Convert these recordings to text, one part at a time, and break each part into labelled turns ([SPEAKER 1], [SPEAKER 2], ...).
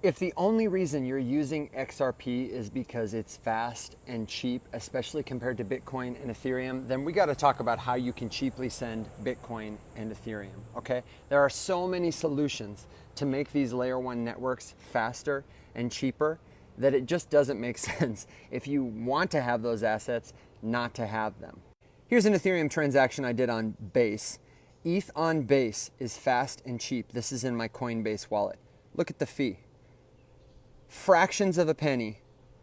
[SPEAKER 1] If the only reason you're using XRP is because it's fast and cheap, especially compared to Bitcoin and Ethereum, then we got to talk about how you can cheaply send Bitcoin and Ethereum, okay? There are so many solutions to make these layer one networks faster and cheaper that it just doesn't make sense if you want to have those assets not to have them. Here's an Ethereum transaction I did on Base. ETH on Base is fast and cheap. This is in my Coinbase wallet. Look at the fee. Fractions of a penny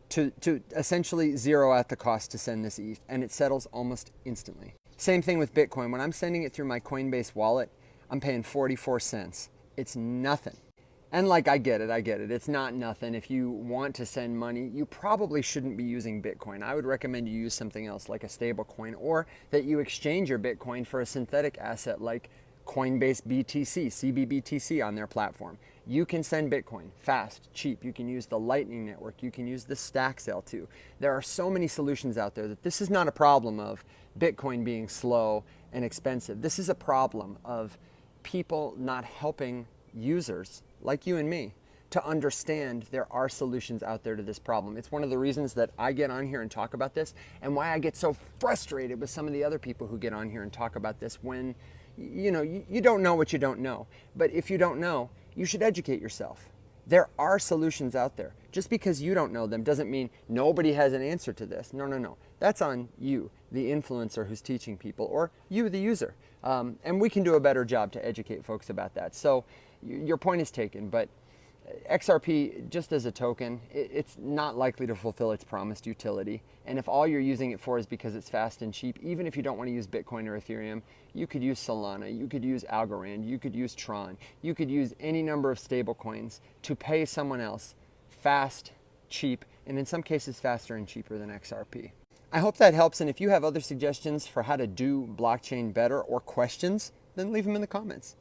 [SPEAKER 1] to essentially zero out the cost to send this ETH, and it settles almost instantly. Same thing with Bitcoin. When I'm sending it through my Coinbase wallet, I'm paying 44 cents. It's nothing. And like, I get it. It's not nothing. If you want to send money, you probably shouldn't be using Bitcoin. I would recommend you use something else like a stable coin, or that you exchange your Bitcoin for a synthetic asset like Coinbase BTC, CBBTC on their platform. You can send Bitcoin fast, cheap. You can use the Lightning Network. You can use the Stacks L2. There are so many solutions out there that this is not a problem of Bitcoin being slow and expensive. This is a problem of people not helping users like you and me to understand there are solutions out there to this problem. It's one of the reasons that I get on here and talk about this, and why I get so frustrated with some of the other people who get on here and talk about this when you don't know what you don't know. But if you don't know, you should educate yourself. There are solutions out there. Just because you don't know them doesn't mean nobody has an answer to this. No. That's on you, the influencer who's teaching people, or you, the user. And we can do a better job to educate folks about that. So your point is taken, but XRP, just as a token, it's not likely to fulfill its promised utility. And if all you're using it for is because it's fast and cheap, even if you don't want to use Bitcoin or Ethereum, you could use Solana, you could use Algorand, you could use Tron, you could use any number of stable coins to pay someone else fast, cheap, and in some cases faster and cheaper than XRP. I hope that helps, and if you have other suggestions for how to do blockchain better or questions, then leave them in the comments.